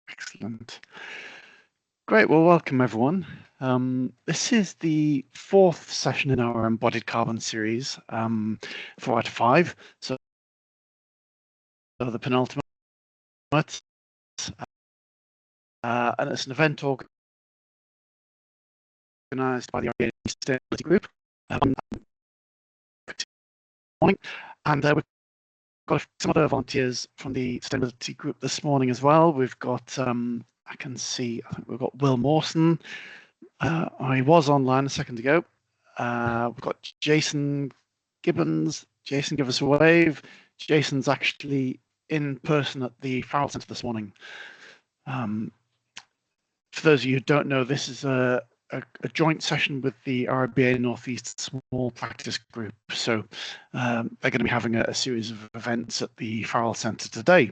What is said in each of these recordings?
Excellent. Great. Well, welcome everyone. This is the fourth session in our Embodied Carbon series, 4 out of 5. So the penultimate, and it's an event organised by the RIBA Sustainability Group. And we've got some other volunteers from the Sustainability Group this morning as well. We've got, I think we've got Will Mawson. I was online a second ago. We've got Jason Gibbons. Jason, give us a wave. Jason's actually in person at the Farrell Centre this morning. For those of you who don't know, this is a joint session with the RIBA Northeast Small Practice Group. So they're going to be having a series of events at the Farrell Centre today.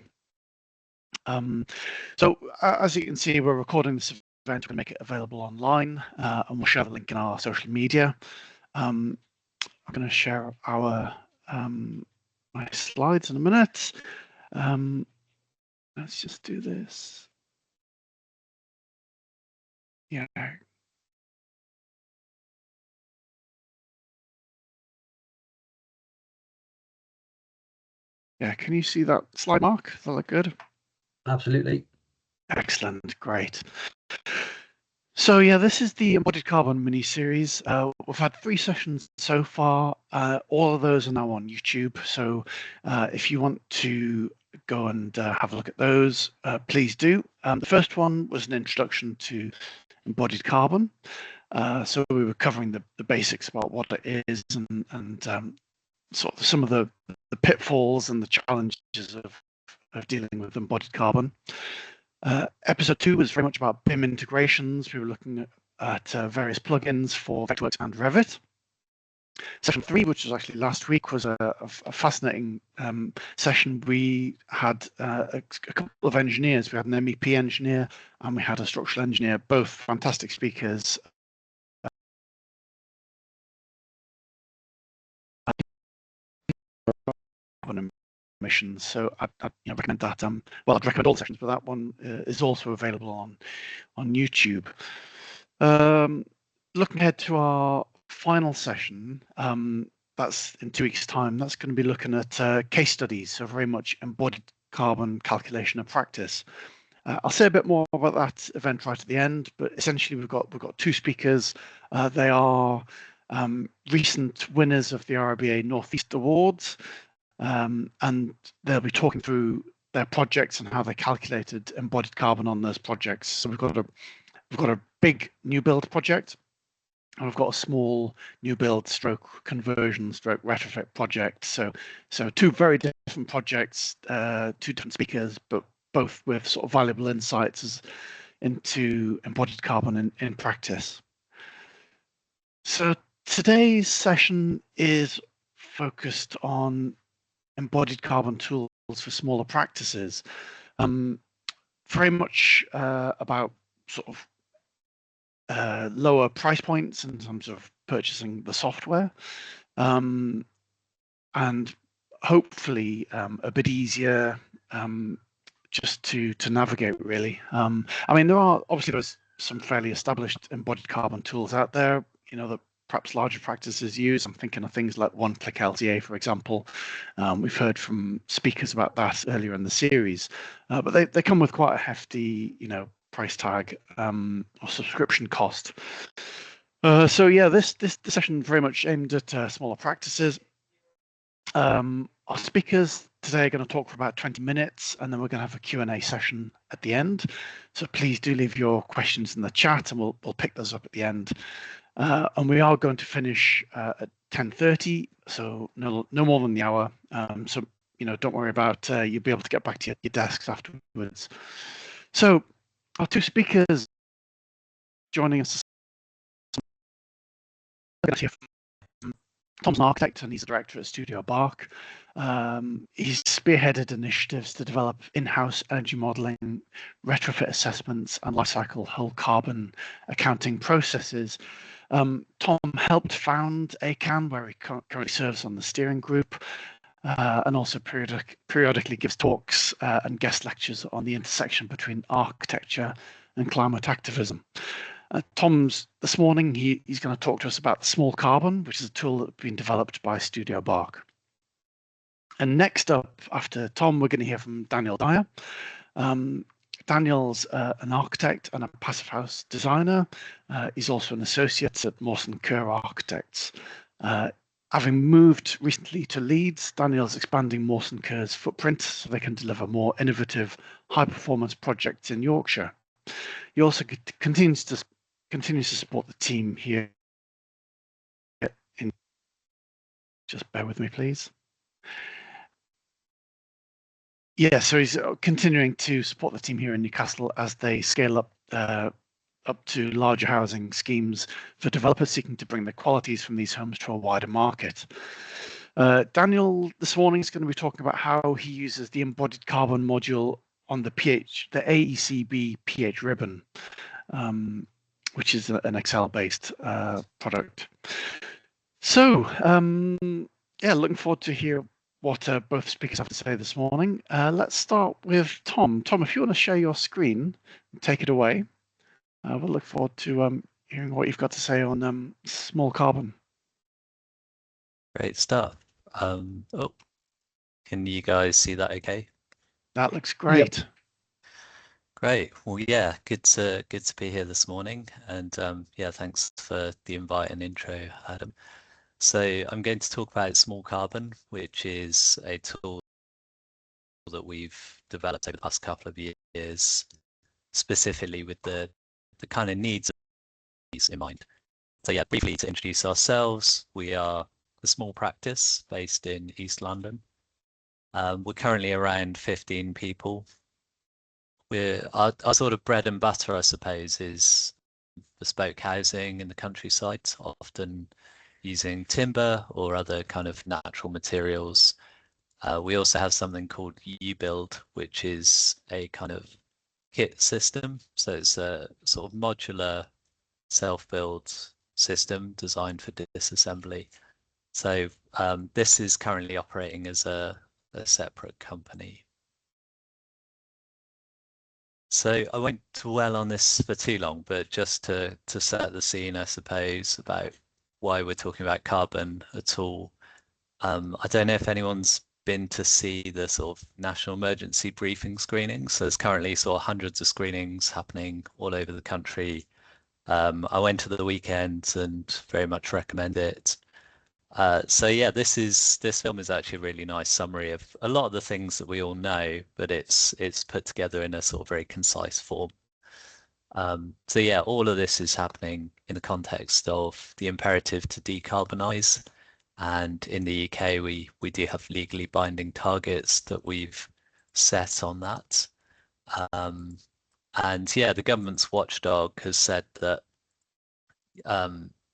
So as you can see, we're recording this event. We're going to make it available online, and we'll share the link in our social media. I'm going to share our my slides in a minute. Let's just do this. Yeah. Yeah, can you see that slide, Mark? Does that look good? Absolutely. Excellent, great. So yeah, this is the Embodied Carbon mini-series. We've had 3 sessions so far. All of those are now on YouTube. So if you want to go and have a look at those, please do. The first one was an introduction to embodied carbon. So we were covering the basics about what it is and sort of some of the pitfalls and the challenges of dealing with embodied carbon. Episode 2 was very much about BIM integrations. We were looking at various plugins for Vectorworks and Revit. Session 3, which was actually last week, was a fascinating session. We had a couple of engineers. We had an MEP engineer and we had a structural engineer, both fantastic speakers. Emissions. So I recommend that. Well, I'd recommend all the sessions, but that one is also available on YouTube. Looking ahead to our final session, that's in 2 weeks' time. That's going to be looking at case studies, so very much embodied carbon calculation and practice. I'll say a bit more about that event right at the end, but essentially we've got 2 speakers. They are recent winners of the RIBA Northeast Awards. And they'll be talking through their projects and how they calculated embodied carbon on those projects. So we've got a big new build project, and we've got a small new build stroke conversion stroke retrofit project. So 2 very different projects, 2 different speakers, but both with sort of valuable insights into embodied carbon in practice. So today's session is focused on embodied carbon tools for smaller practices, very much about sort of lower price points in terms of purchasing the software, and hopefully a bit easier just to navigate, really. I mean, there's some fairly established embodied carbon tools out there, that perhaps larger practices use. I'm thinking of things like one-click LTA, for example. We've heard from speakers about that earlier in the series, but they come with quite a hefty, price tag or subscription cost. So yeah, this session very much aimed at smaller practices. Our speakers today are going to talk for about 20 minutes, and then we're going to have a Q&A session at the end. So please do leave your questions in the chat, and we'll pick those up at the end. And we are going to finish at 10:30, so no more than the hour. So don't worry about you'll be able to get back to your desks afterwards. So our 2 speakers joining us. Tom's an architect and he's a director at Studio Bark. He's spearheaded initiatives to develop in-house energy modeling, retrofit assessments, and lifecycle whole carbon accounting processes. Tom helped found ACAN, where he currently serves on the steering group. and also periodically gives talks and guest lectures on the intersection between architecture and climate activism. Tom's this morning, he's going to talk to us about the small carbon, which is a tool that's been developed by Studio Bark. And next up, after Tom, we're going to hear from Daniel Dyer. Daniel's an architect and a passive house designer. He's also an associate at Mawson Kerr Architects. Having moved recently to Leeds, Daniel's expanding Mawson Kerr's footprint so they can deliver more innovative, high-performance projects in Yorkshire. He also continues to support the team here. Just bear with me, please. Yeah, so he's continuing to support the team here in Newcastle as they scale up to larger housing schemes for developers seeking to bring the qualities from these homes to a wider market. Daniel this morning is going to be talking about how he uses the embodied carbon module on the AECB pH ribbon, which is an Excel-based product. So, yeah, looking forward to hear what both speakers have to say this morning. Let's start with Tom. Tom, if you want to share your screen, take it away. We'll look forward to hearing what you've got to say on small carbon. Great stuff. Can you guys see that okay? That looks great. Yep. Great. Well, yeah, good to be here this morning, and yeah, thanks for the invite and intro, Adam. So I'm going to talk about small carbon, which is a tool that we've developed over the past couple of years, specifically with the kind of needs of these in mind. So yeah, briefly to introduce ourselves, we are a small practice based in East London. We're currently around 15 people. Our sort of bread and butter, I suppose, is bespoke housing in the countryside, often using timber or other kind of natural materials. We also have something called U-Build, which is a kind of kit system. So it's a sort of modular self-build system designed for disassembly. So this is currently operating as a separate company. So I won't dwell on this for too long, but just to set the scene, I suppose, about why we're talking about carbon at all. I don't know if anyone's been to see the sort of national emergency briefing screenings. So there's currently sort of hundreds of screenings happening all over the country. I went to the weekend and very much recommend it. So yeah, this film is actually a really nice summary of a lot of the things that we all know, but it's put together in a sort of very concise form. So yeah, all of this is happening in the context of the imperative to decarbonize. And in the UK, we do have legally binding targets that we've set on that. And yeah, the government's watchdog has said that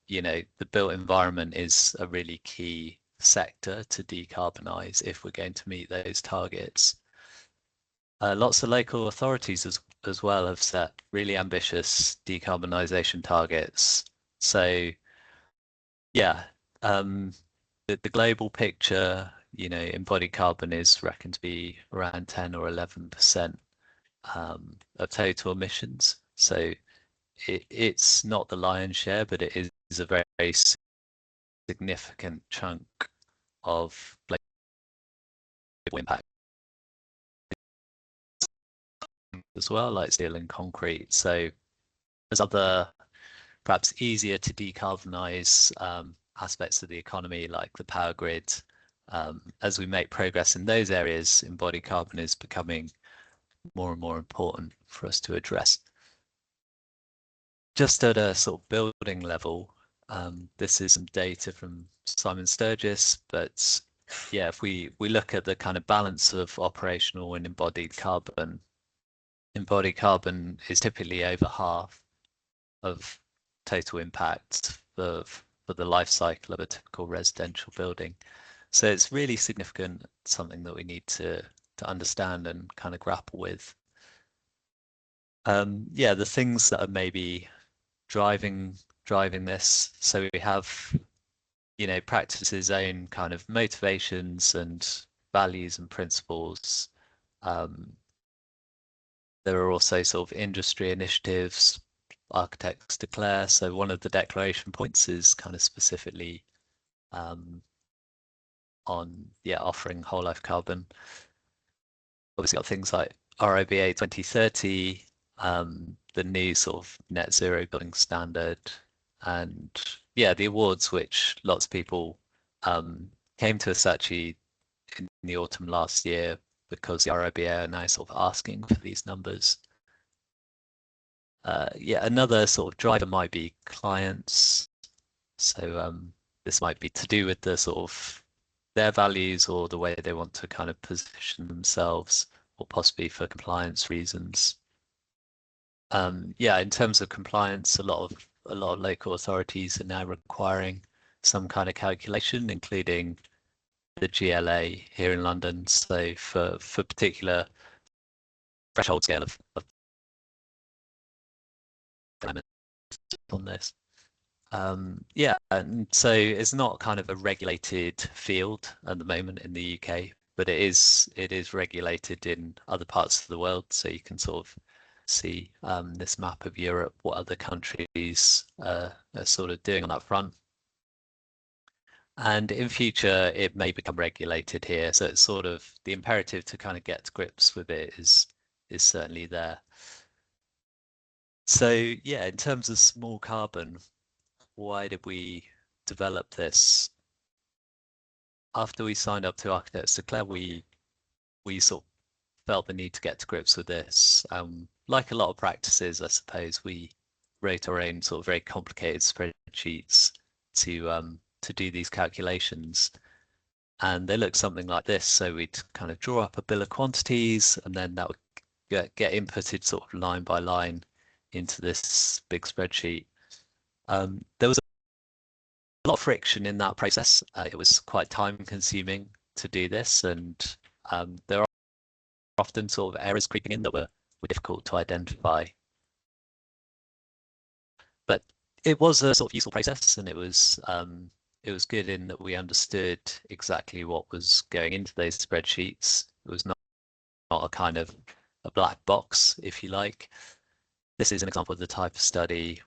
you know, the built environment is a really key sector to decarbonize if we're going to meet those targets. Lots of local authorities as well have set really ambitious decarbonisation targets. So yeah, the global picture, you know, embodied carbon is reckoned to be around 10 or 11% of total emissions. So it's not the lion's share, but it is a very significant chunk of global impact as well, like steel and concrete. So there's other perhaps easier to decarbonize aspects of the economy, like the power grid. As we make progress in those areas, embodied carbon is becoming more and more important for us to address. Just at a sort of building level, this is some data from Simon Sturgis, but yeah, if we look at the kind of balance of operational and embodied carbon is typically over half of total impact for the life cycle of a typical residential building. So it's really significant, something that we need to understand and kind of grapple with. Yeah, the things that are maybe driving this. So we have, practice's own kind of motivations and values and principles. There are also sort of industry initiatives architects declare. So one of the declaration points is kind of specifically on offering whole life carbon. Obviously got things like RIBA 2030, the new sort of net zero building standard, and the awards which lots of people came to us actually in the autumn last year because the RIBA are now sort of asking for these numbers. Another sort of driver might be clients. So this might be to do with the sort of their values or the way they want to kind of position themselves, or possibly for compliance reasons. In terms of compliance, a lot of local authorities are now requiring some kind of calculation, including the GLA here in London. So for particular threshold scale of on this. And so it's not kind of a regulated field at the moment in the UK, but it is regulated in other parts of the world. So you can sort of see this map of Europe, what other countries are sort of doing on that front. And in future, it may become regulated here. So it's sort of the imperative to kind of get to grips with it is certainly there. So in terms of small carbon, why did we develop this? After we signed up to Architects Declare, we sort of felt the need to get to grips with this. Like a lot of practices, I suppose, we wrote our own sort of very complicated spreadsheets to do these calculations. And they look something like this. So we'd kind of draw up a bill of quantities, and then that would get inputted sort of line by line into this big spreadsheet. There was a lot of friction in that process. It was quite time consuming to do this, and there are often sort of errors creeping in that were difficult to identify. But it was a sort of useful process, and it was good in that we understood exactly what was going into those spreadsheets. It was not a kind of a black box, if you like. This is an example of the type of study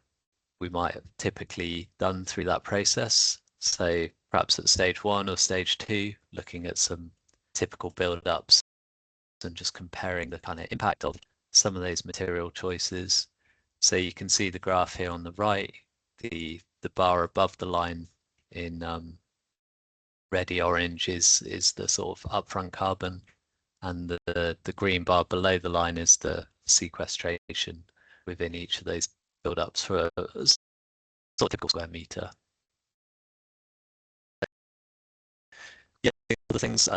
we might have typically done through that process. So perhaps at stage 1 or stage 2, looking at some typical build-ups and just comparing the kind of impact of some of those material choices. So you can see the graph here on the right, the bar above the line in reddy orange is the sort of upfront carbon, and the green bar below the line is the sequestration within each of those build-ups for a sort of typical square meter. Other things,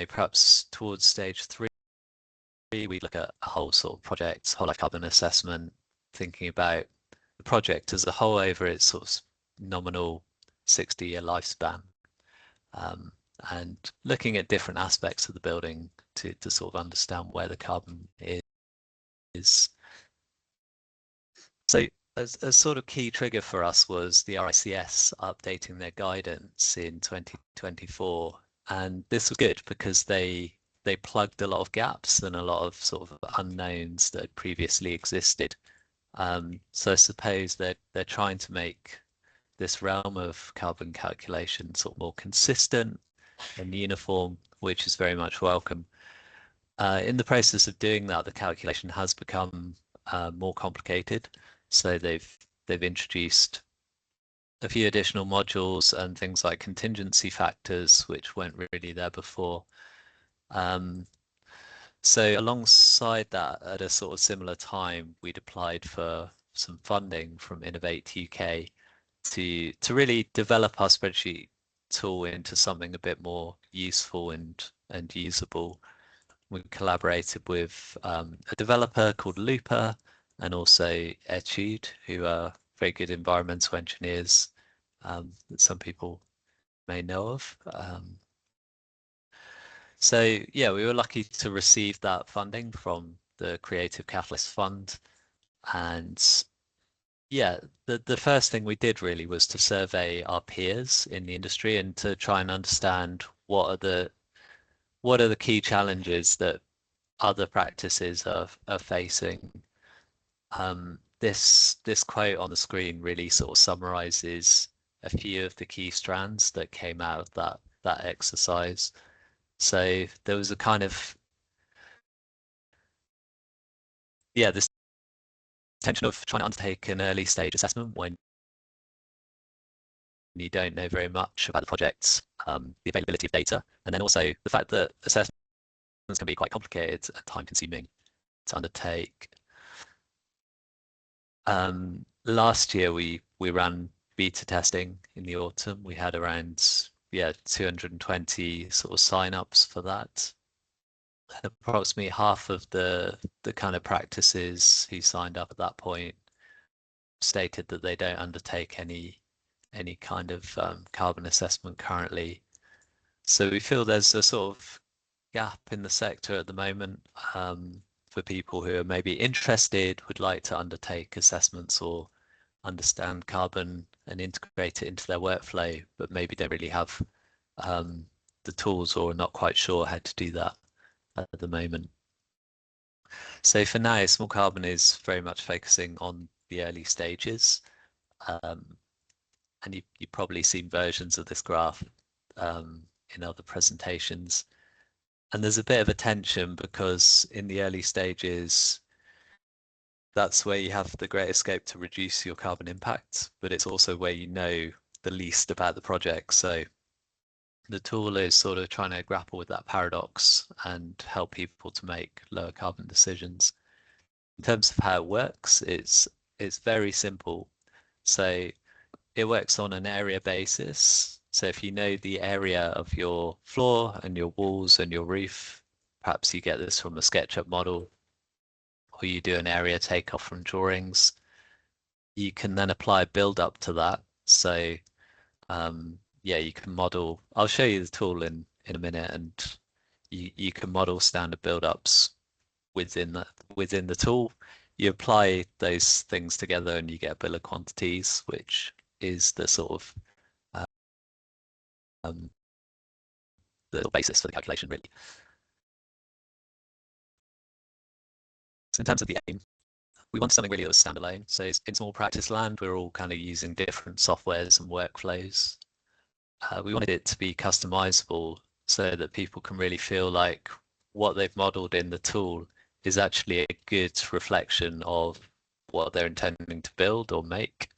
perhaps towards stage 3, we look at a whole sort of project, whole life carbon assessment, thinking about the project as a whole over its sort of nominal 60-year lifespan, and looking at different aspects of the building to sort of understand where the carbon is. So a sort of key trigger for us was the RICS updating their guidance in 2024, and this was good because they plugged a lot of gaps and a lot of sort of unknowns that had previously existed. So I suppose they're trying to make this realm of carbon calculation sort of more consistent and uniform, which is very much welcome. In the process of doing that, the calculation has become more complicated. So they've introduced a few additional modules and things like contingency factors, which weren't really there before. So alongside that, at a sort of similar time, we'd applied for some funding from Innovate UK to really develop our spreadsheet tool into something a bit more useful and usable. We collaborated with a developer called Looper, and also Etude, who are very good environmental engineers that some people may know of. So we were lucky to receive that funding from the Creative Catalyst Fund, and Yeah, the first thing we did really was to survey our peers in the industry and to try and understand what are the key challenges that other practices are facing. This quote on the screen really sort of summarizes a few of the key strands that came out of that exercise. So there was a kind of this tension of trying to undertake an early stage assessment when you don't know very much about the projects, the availability of data, and then also the fact that assessments can be quite complicated and time consuming to undertake. Last year we ran beta testing in the autumn. We had around 220 sort of sign-ups for that. And approximately half of the kind of practices who signed up at that point stated that they don't undertake any kind of carbon assessment currently. So we feel there's a sort of gap in the sector at the moment for people who are maybe interested, would like to undertake assessments or understand carbon and integrate it into their workflow, but maybe don't really have the tools or are not quite sure how to do that at the moment. So for now, Small Carbon is very much focusing on the early stages. And you've probably seen versions of this graph in other presentations. And there's a bit of a tension because in the early stages, that's where you have the greatest scope to reduce your carbon impact, but it's also where you know the least about the project. So the tool is sort of trying to grapple with that paradox and help people to make lower carbon decisions. In terms of how it works, it's very simple. So it works on an area basis. So if you know the area of your floor and your walls and your roof, perhaps you get this from a SketchUp model, or you do an area takeoff from drawings, you can then apply a build up to that. So you can model. I'll show you the tool in a minute, and you can model standard build ups within the tool. You apply those things together and you get a bill of quantities, which is the sort of um, the basis for the calculation, really. So in terms of the aim, we want something really that was standalone. So in small practice land, we're all kind of using different softwares and workflows. We wanted it to be customizable so that people can really feel like what they've modeled in the tool is actually a good reflection of what they're intending to build or make.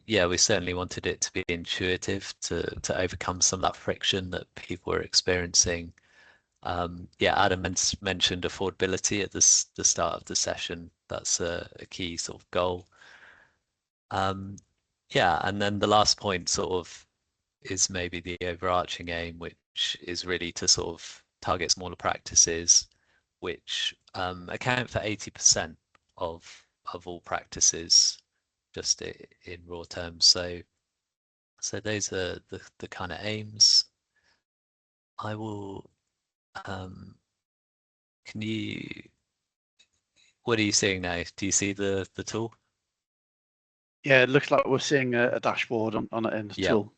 We certainly wanted it to be intuitive to overcome some of that friction that people are experiencing. Adam mentioned affordability at the start of the session. That's a key sort of goal. And then the last point sort of is maybe the overarching aim, which is really to sort of target smaller practices, which account for 80% of all practices, just in raw terms. So those are the kind of aims. I will. Can you? What are you seeing now? Do you see the tool? Yeah, it looks like we're seeing a dashboard on it in the Yeah. tool.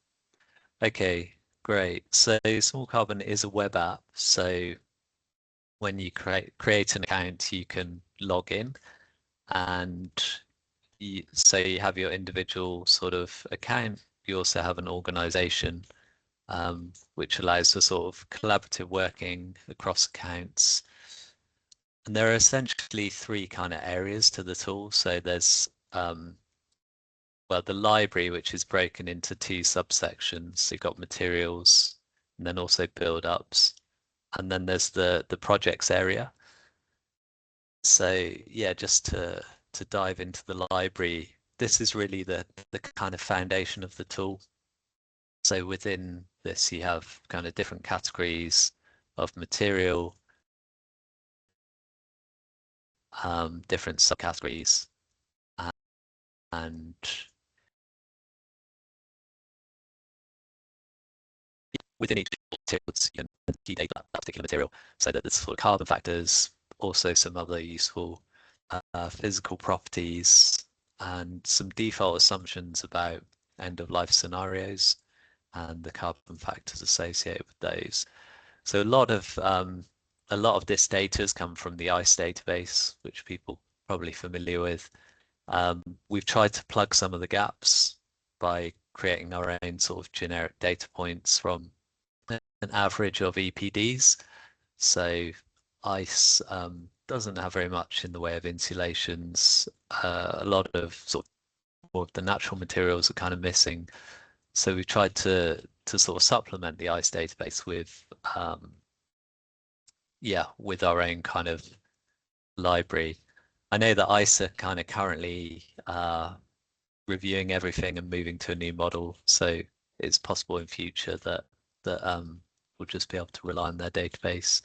Okay, great. So Small Carbon is a web app. So when you create an account, you can log in, and you have your individual sort of account. You also have an organization, which allows for sort of collaborative working across accounts. And there are essentially three kind of areas to the tool. So there's the library, which is broken into two subsections. So you've got materials and then also build-ups. And then there's the projects area. So just to dive into the library, this is really the kind of foundation of the tool. So within this, you have kind of different categories of material, different subcategories, and within each material, you can key data that particular material, so that there's sort of carbon factors, also some other useful physical properties, and some default assumptions about end-of-life scenarios and the carbon factors associated with those. So a lot of this data has come from the ICE database, which people are probably familiar with. We've tried to plug some of the gaps by creating our own sort of generic data points from an average of EPDs. So ICE doesn't have very much in the way of insulations. A lot of sort of more of the natural materials are kind of missing. So we've tried to sort of supplement the ICE database with with our own kind of library. I know that ICE are kind of currently reviewing everything and moving to a new model, so it's possible in future that we'll just be able to rely on their database.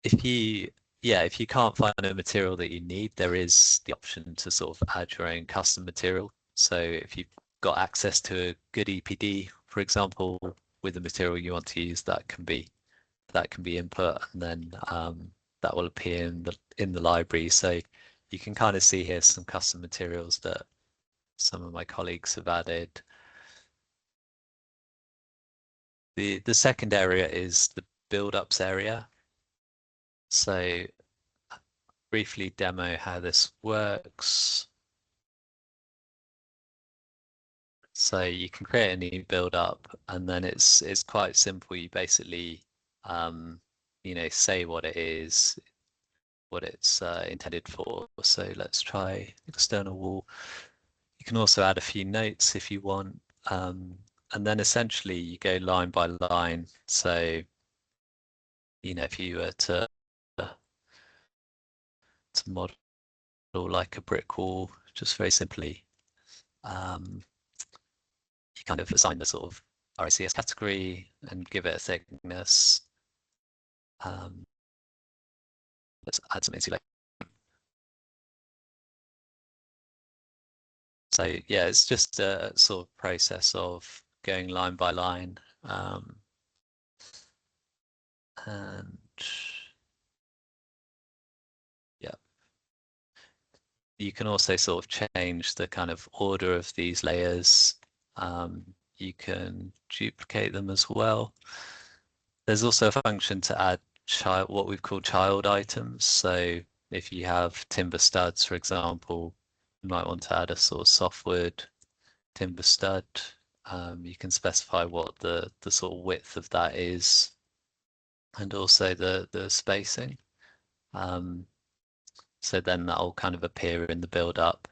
If you if you can't find a material that you need, there is the option to sort of add your own custom material. So if you've got access to a good EPD, for example, with the material you want to use, that can be input, and then that will appear in the library. So you can kind of see here some custom materials that some of my colleagues have added. The second area is the build-ups area. So briefly demo how this works. So you can create a new build-up, and then it's quite simple. You basically say what it is, what it's intended for. So let's try external wall. You can also add a few notes if you want. And then essentially you go line by line. So, if you were to model like a brick wall, just very simply, you kind of assign the sort of RICS category and give it a thickness. Let's add some insulation. So yeah, it's just a sort of process of going line by line. And yeah, you can also sort of change the kind of order of these layers. You can duplicate them as well. There's also a function to add what we've called child items. So if you have timber studs, for example, you might want to add a sort of softwood timber stud. You can specify what the sort of width of that is, and also the spacing. So then that'll kind of appear in the build up.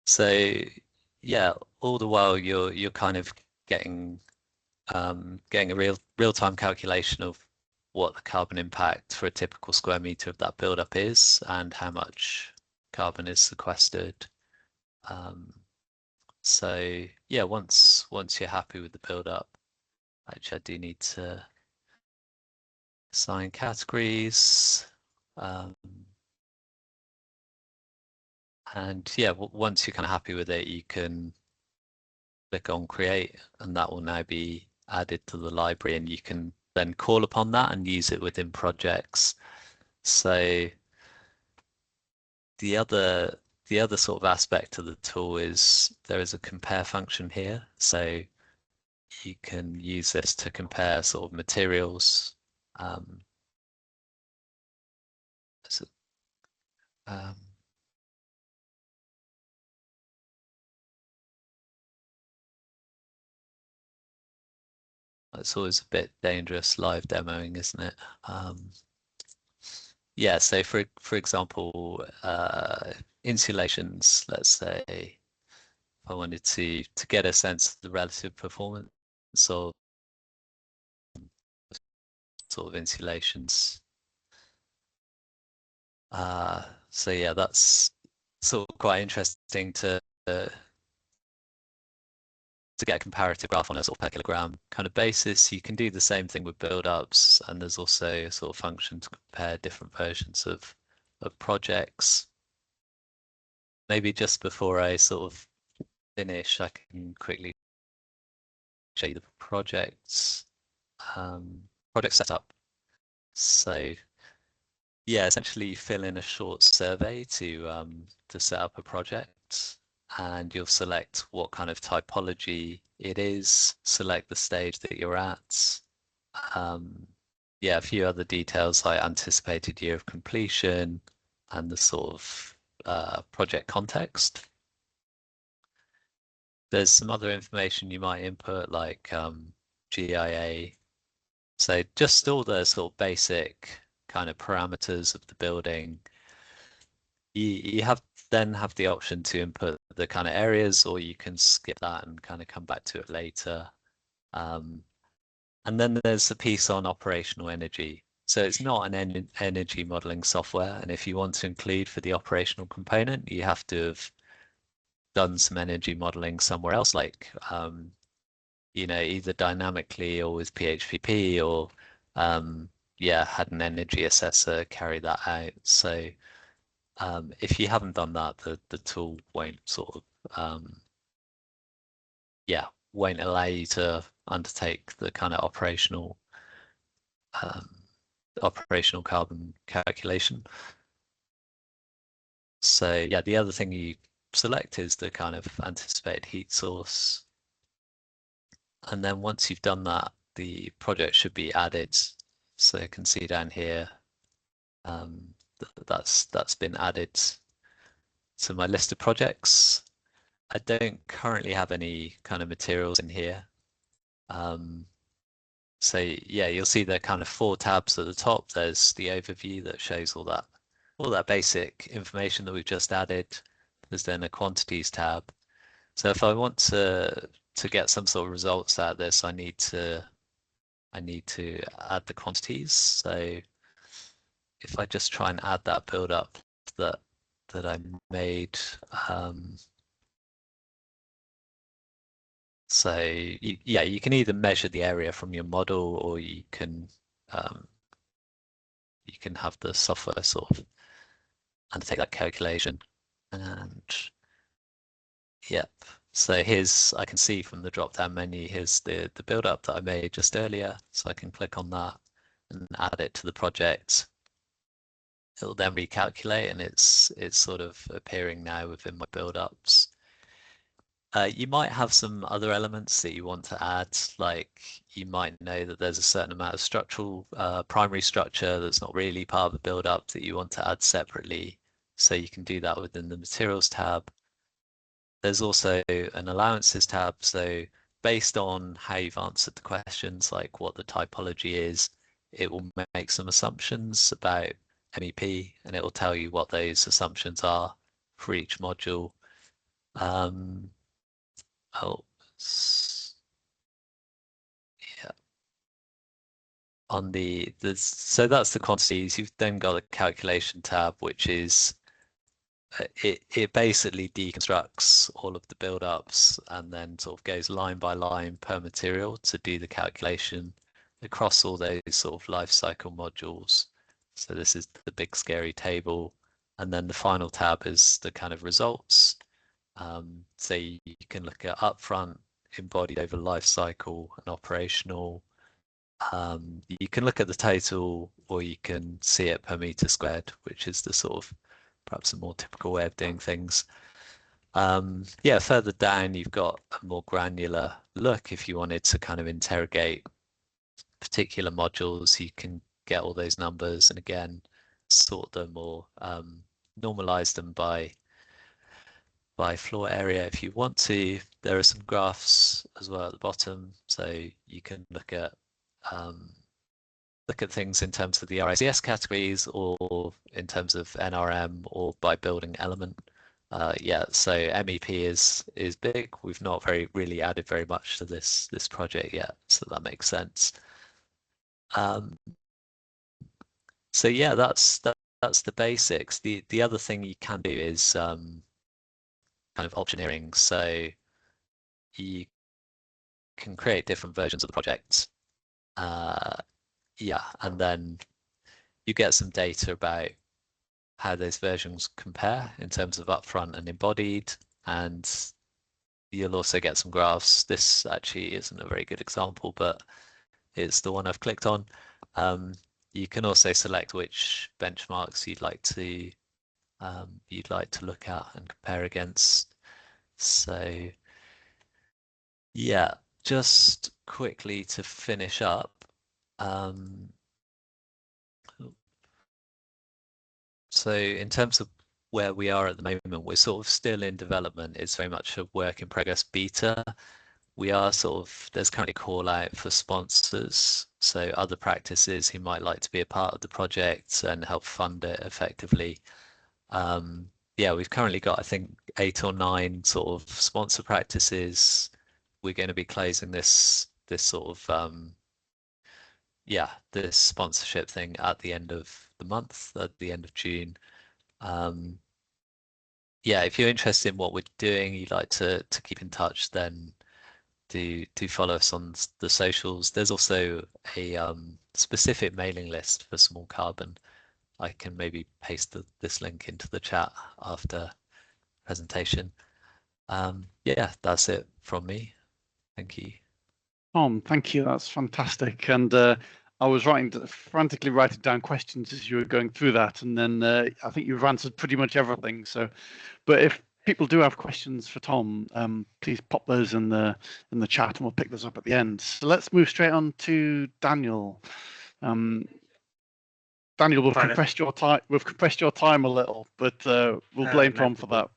So yeah, all the while you're kind of getting a real-time calculation of what the carbon impact for a typical square meter of that build-up is and how much carbon is sequestered. So yeah, once you're happy with the build-up, actually I do need to assign categories. And yeah, once you're kind of happy with it, you can click on create, and that will now be added to the library, and you can then call upon that and use it within projects. So the other sort of aspect of the tool is there is a compare function here. So you can use this to compare sort of materials. So, it's always a bit dangerous live demoing, isn't it? Yeah, so for example, insulations, let's say, if I wanted to get a sense of the relative performance of sort of insulations. So yeah, that's sort of quite interesting to get a comparative graph on a sort of per kilogram kind of basis. You can do the same thing with build-ups, and there's also a sort of function to compare different versions of projects. Maybe just before I sort of finish, I can quickly show you the project setup. So yeah, essentially fill in a short survey to set up a project, and you'll select what kind of typology it is, select the stage that you're at. Yeah, a few other details like anticipated year of completion and the sort of project context. There's some other information you might input like GIA. So just all the sort of basic kind of parameters of the building. You have then have the option to input the kind of areas, or you can skip that and kind of come back to it later. And then there's a piece on operational energy. So it's not an energy modeling software. And if you want to include for the operational component, you have to have done some energy modeling somewhere else, like either dynamically or with PHPP, or yeah, had an energy assessor carry that out. So if you haven't done that, the tool won't sort of yeah, won't allow you to undertake the kind of um, operational carbon calculation. So yeah, the other thing you select is the kind of anticipated heat source. And then once you've done that, the project should be added. So you can see down here, that's been added to my list of projects. I don't currently have any kind of materials in here. So yeah, you'll see the kind of 4 tabs at the top. There's the overview that shows all that basic information that we've just added. There's then a quantities tab. So if I want to get some sort of results out of this, I need to add the quantities. So if I just try and add that build up that I made, so yeah, you can either measure the area from your model, or you can have the software sort of undertake that calculation. And yep, so here's, I can see from the drop down menu, here's the build up that I made just earlier. So I can click on that and add it to the project. It'll then recalculate, and it's sort of appearing now within my build ups. You might have some other elements that you want to add, like you might know that there's a certain amount of structural primary structure that's not really part of the build up that you want to add separately. So you can do that within the materials tab. There's also an allowances tab. So based on how you've answered the questions, like what the typology is, it will make some assumptions about MEP, and it will tell you what those assumptions are for each module. Oh, yeah. On so that's the quantities. You've then got a calculation tab, which is it basically deconstructs all of the build-ups and then sort of goes line by line per material to do the calculation across all those sort of life cycle modules. So this is the big scary table, and then the final tab is the kind of results. So you can look at upfront, embodied over life cycle, and operational. You can look at the total, or you can see it per meter squared, which is the sort of perhaps a more typical way of doing things. Yeah, further down, you've got a more granular look. If you wanted to kind of interrogate particular modules, you can get all those numbers and again sort them, or normalize them by floor area if you want to. There are some graphs as well at the bottom, so you can look at things in terms of the RICS categories, or in terms of NRM, or by building element. Yeah, so MEP is big. We've not really added very much to this project yet, so that makes sense. So yeah, that's the basics. The other thing you can do is kind of optioneering. So you can create different versions of the project. Yeah, and then you get some data about how those versions compare in terms of upfront and embodied, and you'll also get some graphs. This actually isn't a very good example, but it's the one I've clicked on. You can also select which benchmarks you'd like to look at and compare against. So yeah, just quickly to finish up. So in terms of where we are at the moment, we're sort of still in development. It's very much a work in progress beta. We are there's currently a call out for sponsors, so other practices who might like to be a part of the project and help fund it effectively. Yeah, we've currently got, I think, 8 or 9 sort of sponsor practices. We're going to be closing this sort of this sponsorship thing at the end of the month, at the end of June. Yeah, if you're interested in what we're doing, you'd like to keep in touch, then do follow us on the socials. There's also a specific mailing list for small carbon. I can maybe paste this link into the chat after presentation. Yeah, that's it from me. Thank you. Tom, thank you. That's fantastic. And I was frantically writing down questions as you were going through that, and then I think you've answered pretty much everything. So, but if people do have questions for Tom, please pop those in the chat, and we'll pick those up at the end. So let's move straight on to Daniel. Daniel, we've compressed your time. We've compressed your time a little, but we'll blame Tom for that.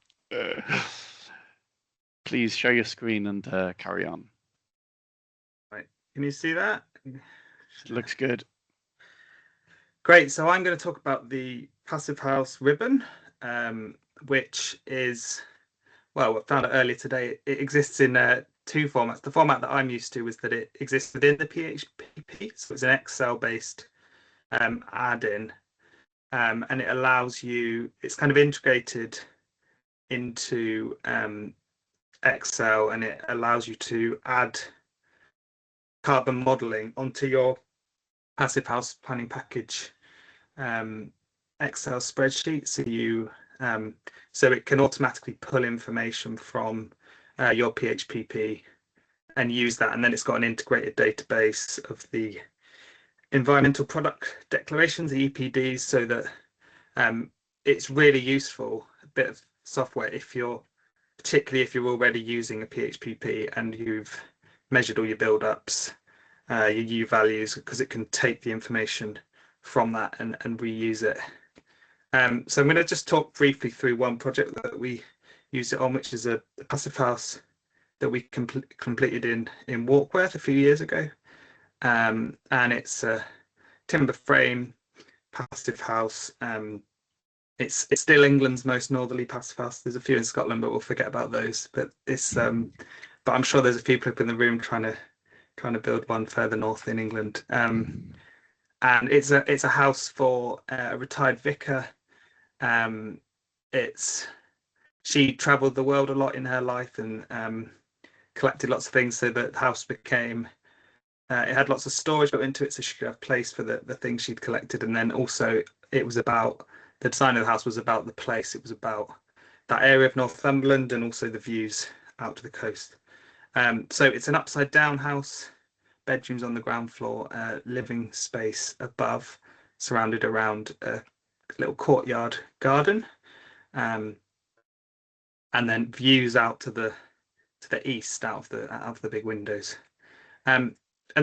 Please share your screen and carry on. Right, can you see that? It looks good. Great. So I'm going to talk about the Passive House ribbon, which is, well, I found it earlier today. It exists in 2 formats. The format that I'm used to is that it exists within the PHPP, so it's an Excel-based add-in, and it allows you. It's kind of integrated into Excel, and it allows you to add carbon modeling onto your Passive House planning package Excel spreadsheet. So it can automatically pull information from your PHPP and use that, and then it's got an integrated database of the environmental product declarations, the EPDs, so that it's really useful, a bit of software particularly if you're already using a PHPP and you've measured all your build-ups, your U values, because it can take the information from that and reuse it. So I'm going to just talk briefly through one project that we use it on, which is a passive house that we completed in Warkworth a few years ago. And it's a timber frame passive house. It's still England's most northerly passive house. There's a few in Scotland, but we'll forget about those. But but I'm sure there's a few people in the room trying to build one further north in England. And it's a house for a retired vicar. She travelled the world a lot in her life and collected lots of things, so that the house became. It had lots of storage built into it, so she could have place for the things she'd collected. And then also, it was about the design of the house was about the place. It was about that area of Northumberland and also the views out to the coast. So it's an upside down house, bedrooms on the ground floor, living space above, surrounded around a little courtyard garden, and then views out to the east out of the big windows. And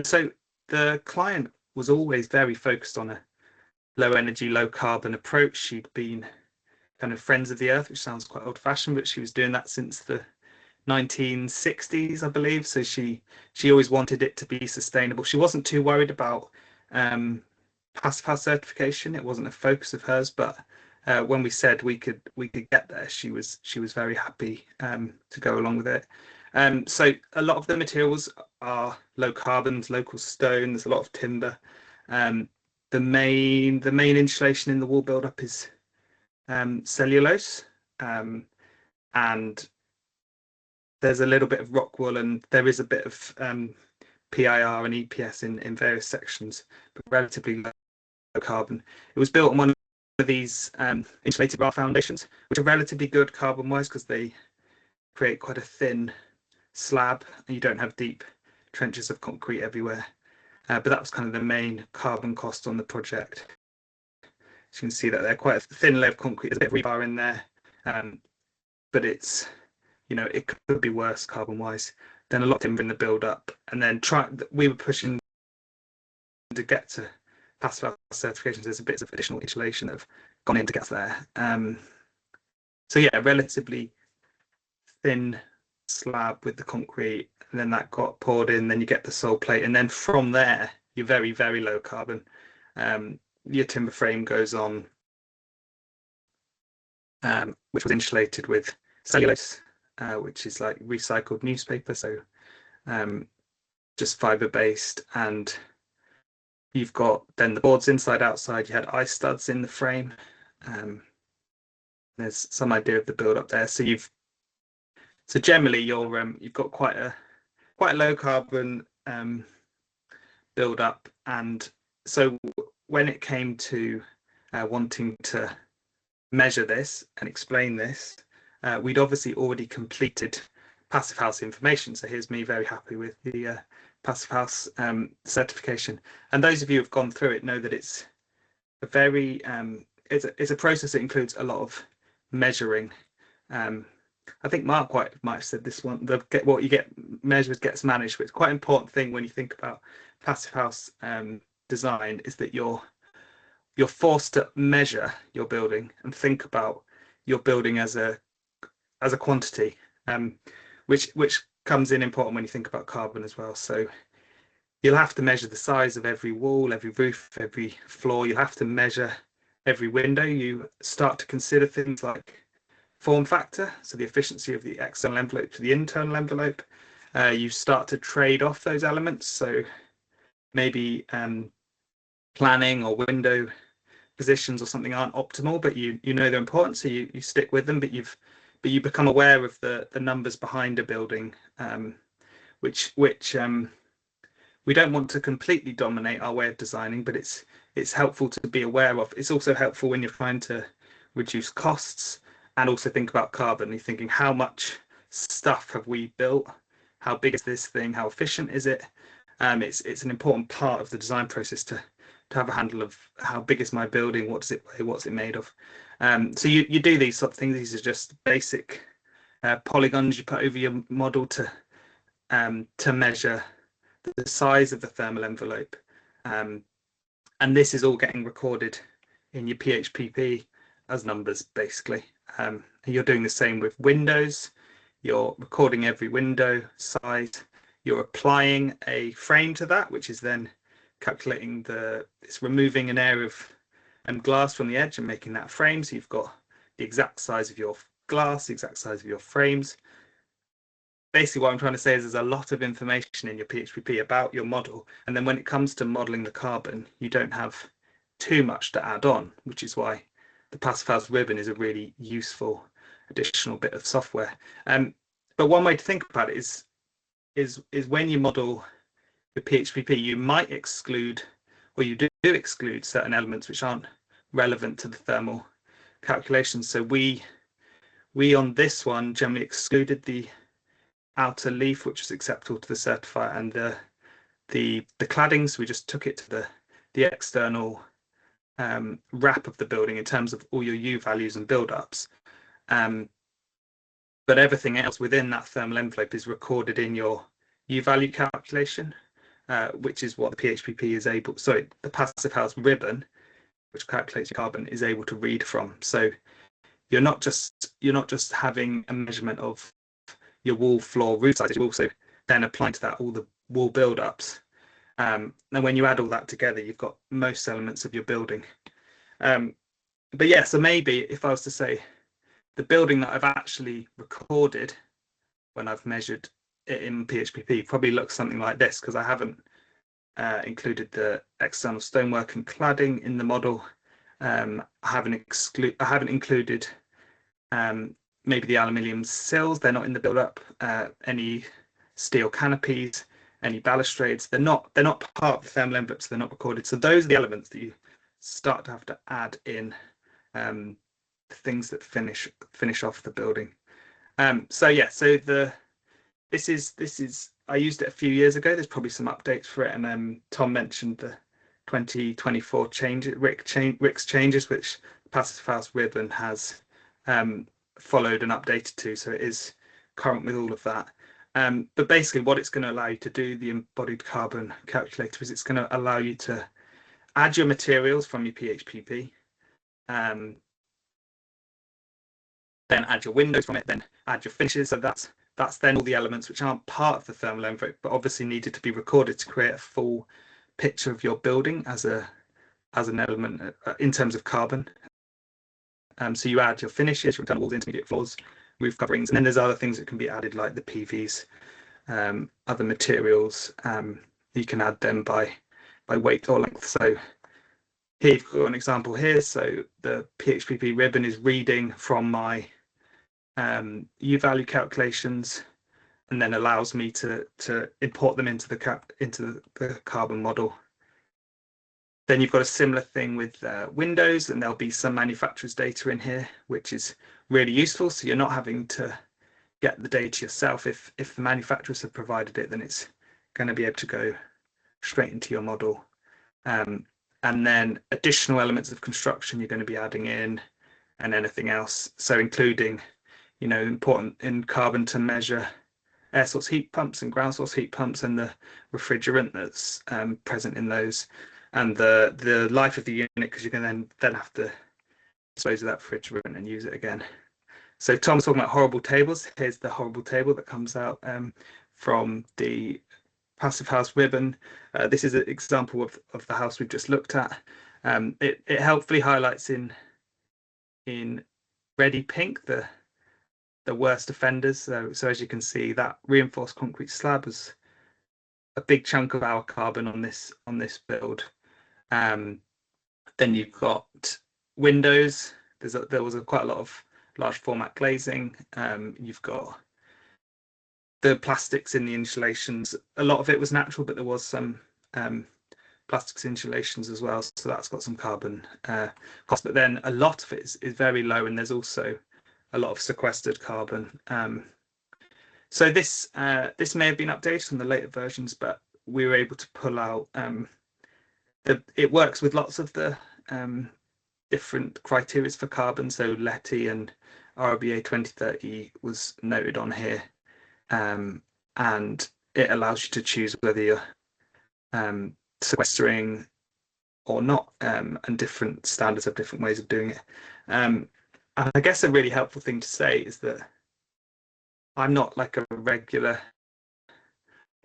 so the client was always very focused on a low energy, low carbon approach. She'd been kind of friends of the earth, which sounds quite old fashioned, but she was doing that since the 1960s, I believe. So she always wanted it to be sustainable. She wasn't too worried about passive house certification. It wasn't a focus of hers, but when we said we could get there, she was very happy to go along with it. So a lot of the materials are low carbons, local stone. There's a lot of timber. The main insulation in the wall build-up is cellulose, and there's a little bit of rock wool, and there is a bit of PIR and EPS in various sections, but relatively low carbon. It was built on one of these insulated raft foundations, which are relatively good carbon-wise because they create quite a thin slab and you don't have deep trenches of concrete everywhere. but that was kind of the main carbon cost on the project. So you can see that they're quite a thin layer of concrete, there's a bit of rebar in there, but it's, you know, it could be worse carbon wise. Then a lot of timber in the build up, and then we were pushing to get to passive house certifications. There's a bit of additional insulation that have gone in to get there. So yeah, relatively thin slab with the concrete, and then that got poured in, then you get the sole plate, and then from there you're very, very low carbon. Your timber frame goes on, which was insulated with cellulose, which is like recycled newspaper, so just fiber based. And you've got then the boards inside outside. You had eye studs in the frame. There's some idea of the build up there. So generally you've got quite a low carbon build up. And so when it came to wanting to measure this and explain this, we'd obviously already completed passive house information. So here's me very happy with the passive house certification. And those of you who've gone through it know that it's a very it's a process that includes a lot of measuring. I think Mark might have said this one, what you get measured gets managed, but it's quite an important thing when you think about passive house design, is that you're forced to measure your building and think about your building as a quantity, which comes in important when you think about carbon as well. So you'll have to measure the size of every wall, every roof, every floor. You'll have to measure every window. You start to consider things like form factor, so the efficiency of the external envelope to the internal envelope. You start to trade off those elements. So maybe planning or window positions or something aren't optimal, but you know they're important, so you stick with them. But you become aware of the numbers behind a building, which we don't want to completely dominate our way of designing, but it's helpful to be aware of. It's also helpful when you're trying to reduce costs and also think about carbon. You're thinking, how much stuff have we built? How big is this thing? How efficient is it? It's an important part of the design process to have a handle of how big is my building, what does it weigh, what's it made of. So you do these sort of things. These are just basic polygons you put over your model to measure the size of the thermal envelope, and this is all getting recorded in your PHPP as numbers, basically. You're doing the same with windows. You're recording every window size. You're applying a frame to that, which is then calculating it's removing an area of glass from the edge and making that frame. So you've got the exact size of your glass, the exact size of your frames. Basically what I'm trying to say is there's a lot of information in your PHPP about your model, and then when it comes to modeling the carbon, you don't have too much to add on, which is why the passive house ribbon is a really useful additional bit of software. But one way to think about it is when you model the PHPP, you might exclude, or you do exclude, certain elements which aren't relevant to the thermal calculations. So we on this one generally excluded the outer leaf, which was acceptable to the certifier, and the cladding. So we just took it to the external wrap of the building in terms of all your U values and build-ups. But everything else within that thermal envelope is recorded in your U value calculation, which is what the PHPP is able, sorry, the passive house ribbon, which calculates your carbon, is able to read from. So you're not just having a measurement of your wall, floor, roof sizes, you're also then applying to that all the wall build-ups. And when you add all that together, you've got most elements of your building. But yeah, so maybe if I was to say the building that I've actually recorded when I've measured it in PHPP probably looks something like this, because I haven't included the external stonework and cladding in the model. I haven't included maybe the aluminium sills, they're not in the build-up, any steel canopies, any balustrades, they're not part of the thermal envelope, so they're not recorded. So those are the elements that you start to have to add in, things that finish off the building. So yeah, so this is I used it a few years ago. There's probably some updates for it, and Tom mentioned the 2024 RICS changes, which Passive House Ribbon has followed and updated to, so it is current with all of that. But basically what it's going to allow you to do, the embodied carbon calculator, is it's going to allow you to add your materials from your PHPP, then add your windows from it, then add your finishes. So that's then all the elements which aren't part of the thermal envelope, but obviously needed to be recorded to create a full picture of your building as an element in terms of carbon. So you add your finishes, your internal walls, intermediate floors, roof coverings, and then there's other things that can be added like the PVs, other materials. You can add them by weight or length. So here you've got an example here. So the PHPP ribbon is reading from my U-value calculations, and then allows me to import them into the carbon model. Then you've got a similar thing with windows, and there'll be some manufacturer's data in here, which is really useful. So you're not having to get the data yourself. If the manufacturers have provided it, then it's going to be able to go straight into your model. And then additional elements of construction you're going to be adding in, and anything else. So including, important in carbon to measure air source heat pumps and ground source heat pumps, and the refrigerant that's present in those, and the life of the unit, because you're going to then have to dispose of that refrigerant and use it again. So Tom's talking about horrible tables. Here's the horrible table that comes out from the Passive House ribbon. This is an example of the house we've just looked at. It helpfully highlights in reddy pink the worst offenders. So as you can see, that reinforced concrete slab was a big chunk of our carbon on this build. Then you've got windows. There was quite a lot of large format glazing. You've got the plastics in the insulations. A lot of it was natural, but there was some plastics insulations as well. So that's got some carbon cost. But then a lot of it is very low, and there's also a lot of sequestered carbon. So this may have been updated on the later versions, but we were able to pull out it works with lots of the different criteria for carbon. So LETI and RIBA 2030 was noted on here, and it allows you to choose whether you're sequestering or not, and different standards have different ways of doing it. And I guess a really helpful thing to say is that I'm not like we're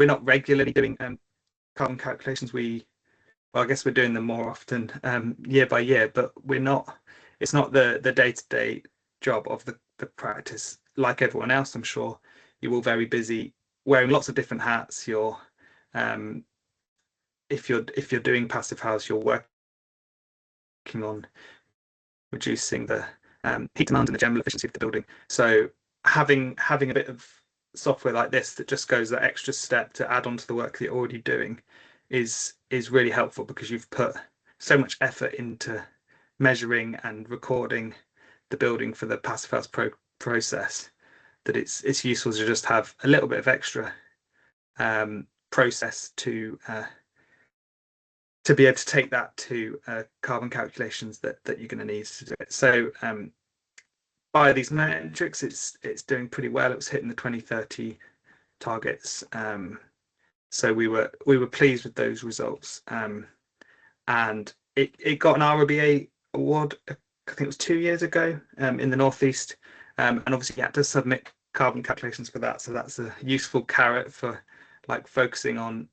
not regularly doing carbon calculations. Well, I guess we're doing them more often year by year, but it's not the day-to-day job of the practice. Like everyone else, I'm sure you're all very busy wearing lots of different hats. You're if you're doing Passive House, you're working on reducing the heat demand and the general efficiency of the building. So having a bit of software like this that just goes that extra step to add on to the work that you're already doing is really helpful, because you've put so much effort into measuring and recording the building for the Passive House process that it's useful to just have a little bit of extra process to be able to take that to carbon calculations that you're going to need to do it. So by these metrics, it's doing pretty well. It was hitting the 2030 targets. So we were pleased with those results, and it got an RIBA award. I think it was 2 years ago in the Northeast, and obviously you had to submit carbon calculations for that. So that's a useful carrot for like focusing on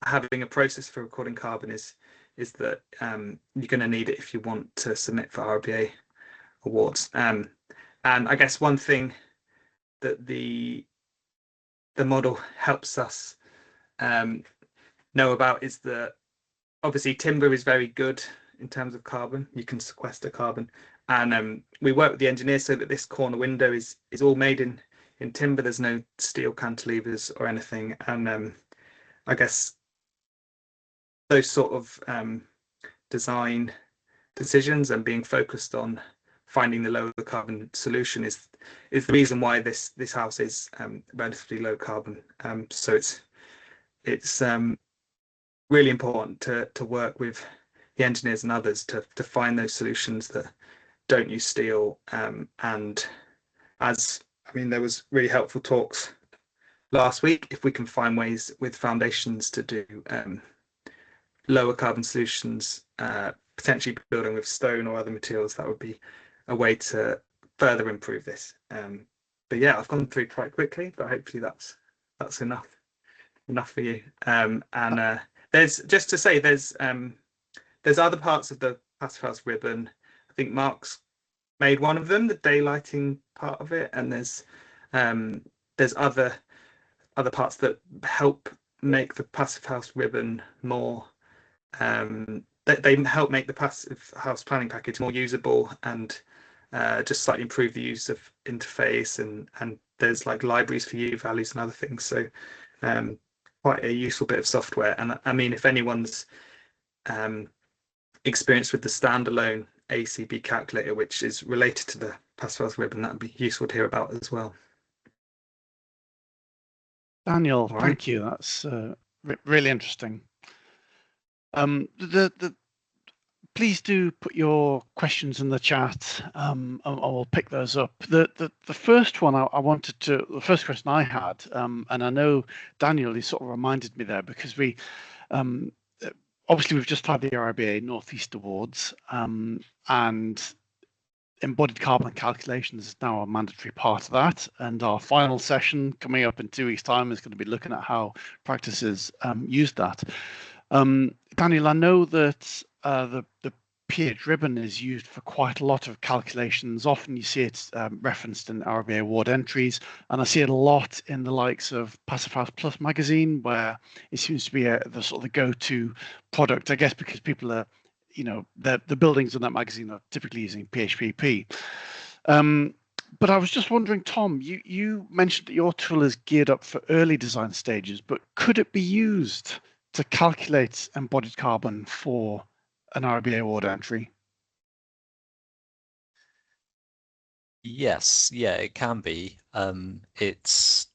having a process for recording carbon is that you're going to need it if you want to submit for RIBA awards. And I guess one thing that the model helps us know about is that obviously timber is very good in terms of carbon. You can sequester carbon, and we work with the engineers so that this corner window is all made in timber. There's no steel cantilevers or anything, and I guess those sort of design decisions and being focused on finding the lower carbon solution is the reason why this house is relatively low carbon. So it's really important to work with the engineers and others to find those solutions that don't use steel. And there was really helpful talks last week. If we can find ways with foundations to do lower carbon solutions, potentially building with stone or other materials, that would be a way to further improve this. But yeah, I've gone through quite quickly, but hopefully that's enough for you. There's just to say there's other parts of the Passive House ribbon. I think Mark's made one of them, the daylighting part of it, and there's other parts that help make the Passive House ribbon more they help make the Passive House planning package more usable and just slightly improve the use of interface, and there's like libraries for U values and other things. So quite a useful bit of software. And I mean, if anyone's experienced with the standalone ACB calculator, which is related to the Passive House ribbon, that would be useful to hear about as well. Daniel, thank you. That's really interesting. Please do put your questions in the chat, and I will pick those up. The first one the first question I had, and I know Daniel, you sort of reminded me there, because we obviously we've just had the RIBA Northeast Awards, and embodied carbon calculations is now a mandatory part of that, and our final session coming up in 2 weeks' time is going to be looking at how practices use that. Daniel, I know that the pH ribbon is used for quite a lot of calculations. Often you see it referenced in RIBA award entries, and I see it a lot in the likes of Passive House Plus magazine, where it seems to be the sort of the go-to product, I guess, because people are, the buildings in that magazine are typically using PHPP. But I was just wondering, Tom, you mentioned that your tool is geared up for early design stages, but could it be used to calculate embodied carbon for an RIBA award entry? Yes, yeah, it can be. It's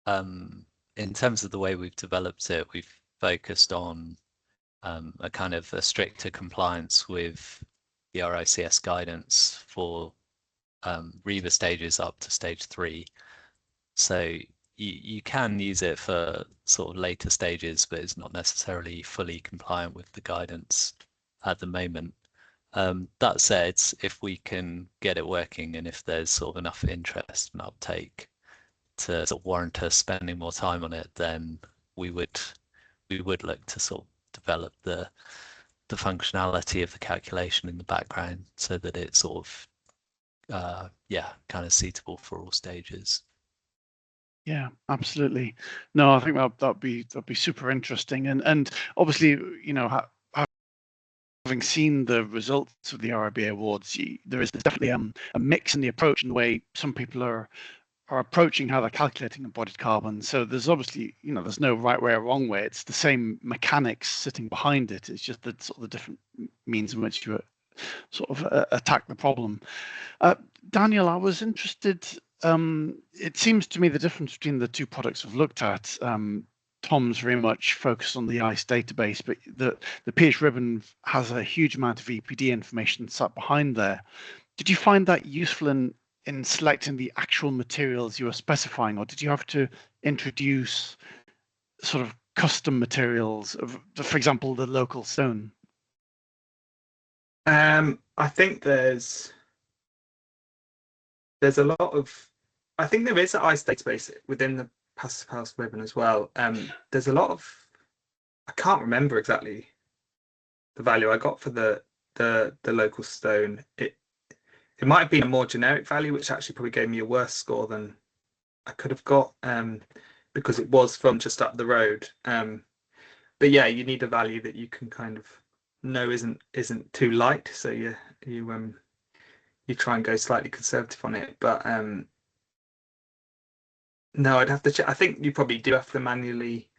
in terms of the way we've developed it, we've focused on a kind of a stricter compliance with the RICS guidance for RIBA stages up to stage 3. So you can use it for sort of later stages, but it's not necessarily fully compliant with the guidance at the moment. That said, if we can get it working, and if there's sort of enough interest and uptake to sort of warrant us spending more time on it, then we would look to sort of develop the functionality of the calculation in the background so that it's sort of kind of suitable for all stages. Yeah, absolutely. No, I think that'd be super interesting, and obviously, having seen the results of the RIBA Awards, there's definitely a mix in the approach and the way some people are approaching how they're calculating embodied carbon. So there's obviously, there's no right way or wrong way. It's the same mechanics sitting behind it. It's just the sort of the different means in which you sort of attack the problem. Daniel, I was interested. It seems to me the difference between the two products I've looked at, Tom's very much focused on the ICE database, but the pH ribbon has a huge amount of EPD information sat behind there. Did you find that useful in selecting the actual materials you were specifying, or did you have to introduce sort of custom materials, for example, the local stone? I think there's a lot of, I think there is an ICE database within the Passive House ribbon as well. There's a lot of, I can't remember exactly the value I got for the local stone. It might have been a more generic value, which actually probably gave me a worse score than I could have got, because it was from just up the road. But yeah, you need a value that you can kind of know isn't too light, so you try and go slightly conservative on it. But no, I'd have to check. I think you probably do have to manually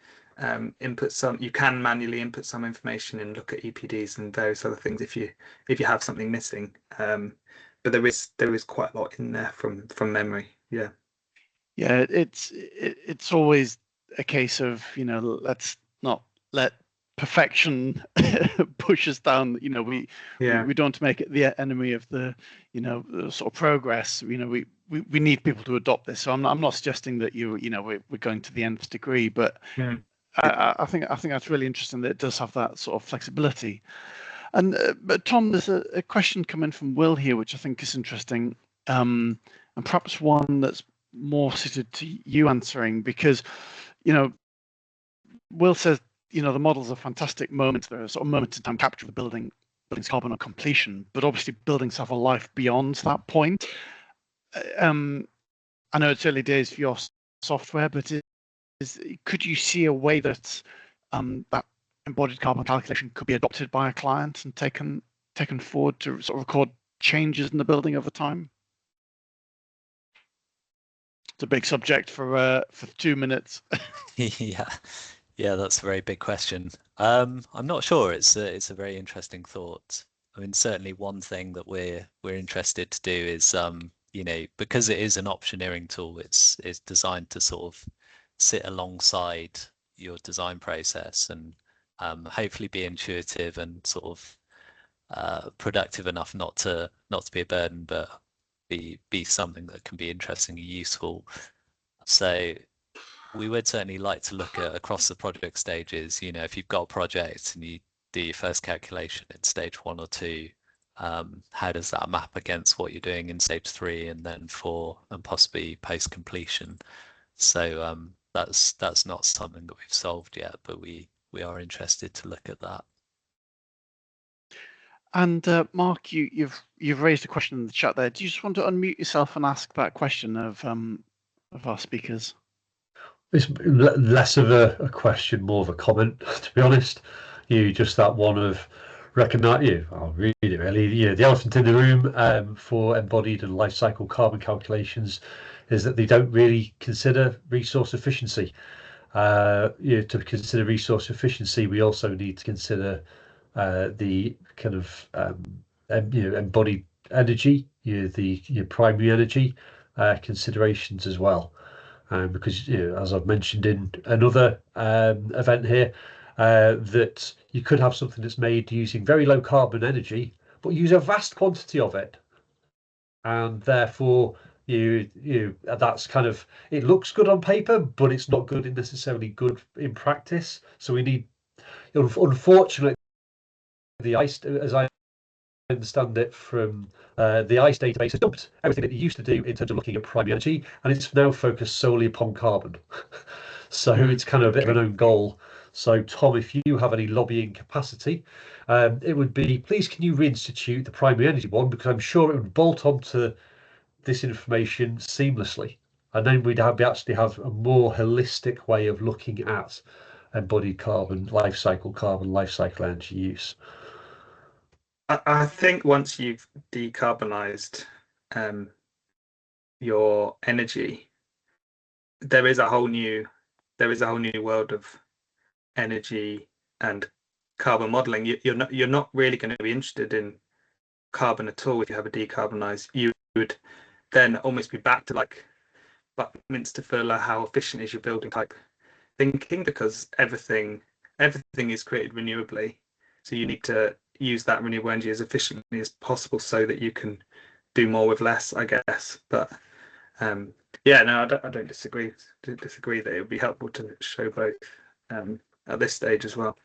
input some. You can manually input some information and look at EPDs and various other things if you have something missing. But there is quite a lot in there from memory. Yeah. Yeah, it's always a case of, let's not let perfection push us down. We don't want to make it the enemy of the sort of progress. We need people to adopt this. So I'm not suggesting that we're going to the nth degree, but I think that's really interesting that it does have that sort of flexibility. And but Tom, there's a question coming from Will here, which I think is interesting, and perhaps one that's more suited to you answering, because Will says the models are fantastic moments. They're a sort of moment in time capture of the building's carbon on completion, but obviously buildings have a life beyond that point. I know it's early days for your software, but could you see a way that that embodied carbon calculation could be adopted by a client and taken forward to sort of record changes in the building over time? It's a big subject for 2 minutes. Yeah, that's a very big question. I'm not sure. It's a very interesting thought. I mean, certainly one thing that we're interested to do is because it is an optioneering tool, it's designed to sort of sit alongside your design process and hopefully be intuitive and sort of productive enough not to be a burden, but be something that can be interesting and useful. So we would certainly like to look at across the project stages. If you've got a project and you do your first calculation in stage 1 or 2, how does that map against what you're doing in stage 3 and then 4 and possibly post completion? So that's not something that we've solved yet, but we are interested to look at that. And Mark, you've raised a question in the chat there. Do you just want to unmute yourself and ask that question of our speakers? It's less of a question, more of a comment, to be honest. Just that one of recognize. I'll read it really. The elephant in the room for embodied and life cycle carbon calculations is that they don't really consider resource efficiency. To consider resource efficiency, we also need to consider the kind of embodied energy, the primary energy considerations as well. Because as I've mentioned in another event here, that you could have something that's made using very low carbon energy, but use a vast quantity of it, and therefore that's kind of, it looks good on paper, but it's not necessarily good in practice. So we need, unfortunately, the ICE, as I understand it from the ICE database, has dumped everything that it used to do in terms of looking at primary energy, and it's now focused solely upon carbon. So it's kind of a bit of an own goal. So Tom, if you have any lobbying capacity, it would be, please can you reinstitute the primary energy one, because I'm sure it would bolt onto this information seamlessly, and then we'd actually have a more holistic way of looking at embodied carbon, life cycle energy use. I think once you've decarbonised your energy, there is a whole new world of energy and carbon modelling. You're not really going to be interested in carbon at all if you have a decarbonised. You would then almost be back to like Buckminster Fuller, how efficient is your building type thinking, because everything is created renewably. So you need to use that renewable energy as efficiently as possible so that you can do more with less, I guess. But I don't disagree that it would be helpful to show both at this stage as well.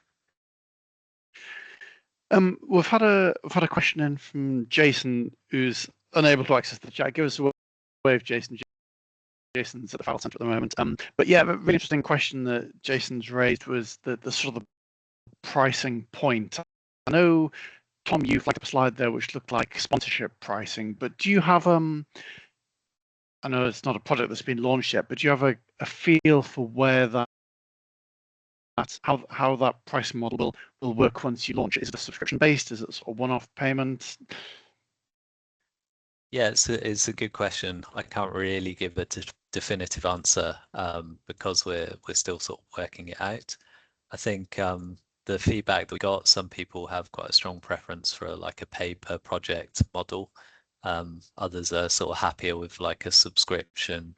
We've had a question in from Jason, who's unable to access the chat. Give us a wave, Jason. Jason's at the file center at the moment. But yeah, a really interesting question that Jason's raised was the sort of the pricing point. I know, Tom, you flagged up a slide there which looked like sponsorship pricing, but do you have I know it's not a product that's been launched yet, but do you have a feel for where how that pricing model will work once you launch it? Is it a subscription based? Is it a one-off payment? Yeah, it's a good question. I can't really give a definitive answer because we're still sort of working it out. I think the feedback that we got, some people have quite a strong preference for like a pay per project model. Others are sort of happier with like a subscription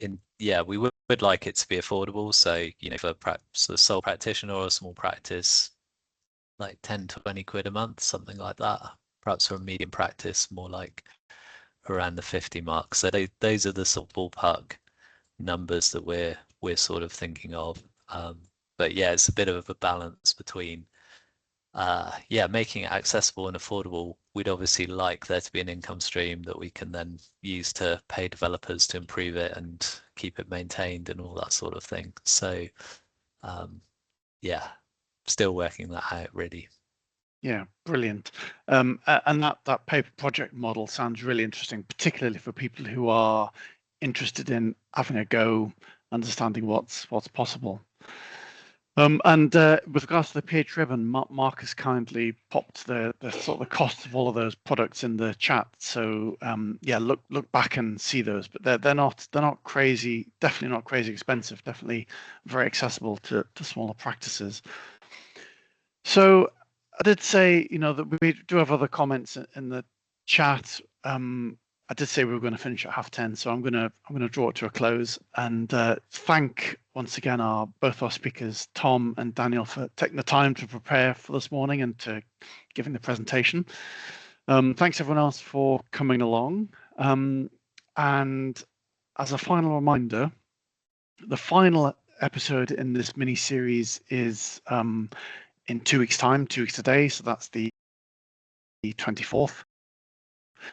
we would like it to be affordable. So, you know, for perhaps a sole practitioner or a small practice, like 10, 20 quid a month, something like that. Perhaps for a medium practice, more like around the 50 mark. So those are the sort of ballpark numbers that we're sort of thinking of. But yeah, it's a bit of a balance between making it accessible and affordable. We'd obviously like there to be an income stream that we can then use to pay developers to improve it and keep it maintained and all that sort of thing. So still working that out really. Yeah, brilliant. And that paper project model sounds really interesting, particularly for people who are interested in having a go, understanding what's possible. And with regards to the PH ribbon, Mark has kindly popped the sort of the costs of all of those products in the chat. So look back and see those, but they're not crazy, definitely not crazy expensive, definitely very accessible to smaller practices. So I did say, you know, that we do have other comments in the chat. I did say we were going to finish at 10:30, so I'm going to draw it to a close and thank once again both our speakers, Tom and Daniel, for taking the time to prepare for this morning and to giving the presentation. Thanks everyone else for coming along. And as a final reminder, the final episode in this mini series is in 2 weeks' time, 2 weeks today, so that's the 24th.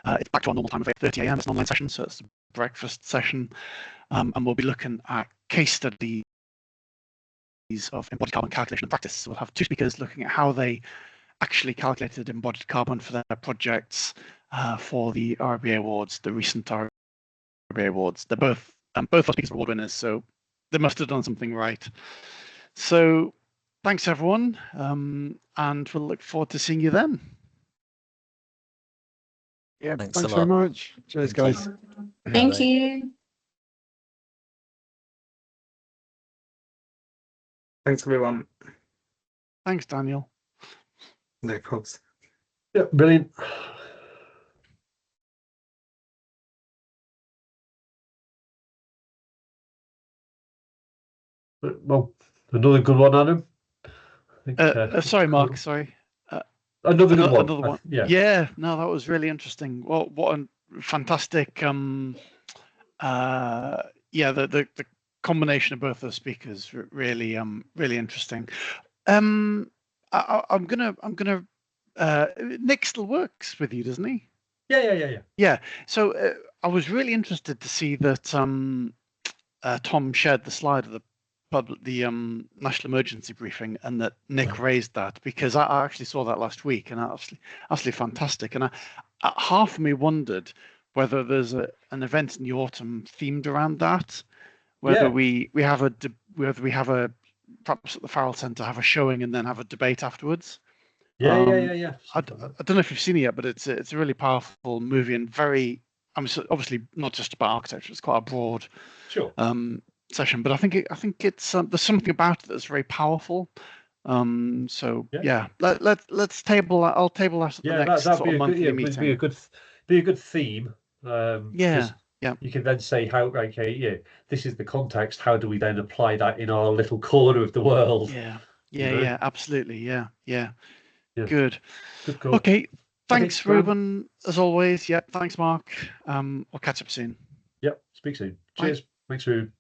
It's back to our normal time of 8:30 a.m. It's an online session, so it's a breakfast session, and we'll be looking at case studies of embodied carbon calculation and practice. So we'll have 2 speakers looking at how they actually calculated embodied carbon for their projects for the RIBA Awards, the recent RIBA Awards. They're both our speakers are award winners, so they must have done something right. So thanks everyone, and we'll look forward to seeing you then. Yeah, Thanks very much. Cheers, guys. Thank you. Thanks, everyone. Thanks, Daniel. No problems. Yeah, brilliant. Well, another good one, Adam. I think, sorry, Mark. Sorry. Another good one. Another one. Yeah. No, that was really interesting. What a fantastic. The combination of both those speakers really really interesting. I'm gonna. Nick still works with you, doesn't he? Yeah. Yeah. So I was really interested to see that Tom shared the slide of the national emergency briefing, and that Nick raised that, because I actually saw that last week, and absolutely fantastic. And half of me wondered whether there's an event in the autumn themed around that, whether we have a perhaps at the Farrell Centre have a showing and then have a debate afterwards. Yeah. I don't know if you've seen it yet, but it's a really powerful movie and very. Obviously not just about architecture; it's quite a broad session. But I think it's there's something about it that's very powerful. Let's table that. I'll table that at the next sort of monthly meeting. Be a good theme. Yeah. You can then say how this is the context. How do we then apply that in our little corner of the world? Yeah, absolutely. Yeah. Good call. Okay. Thanks, Ruben, as always. Thanks, Mark. We'll catch up soon. Yep. Speak soon. Cheers. Thanks, Ruben.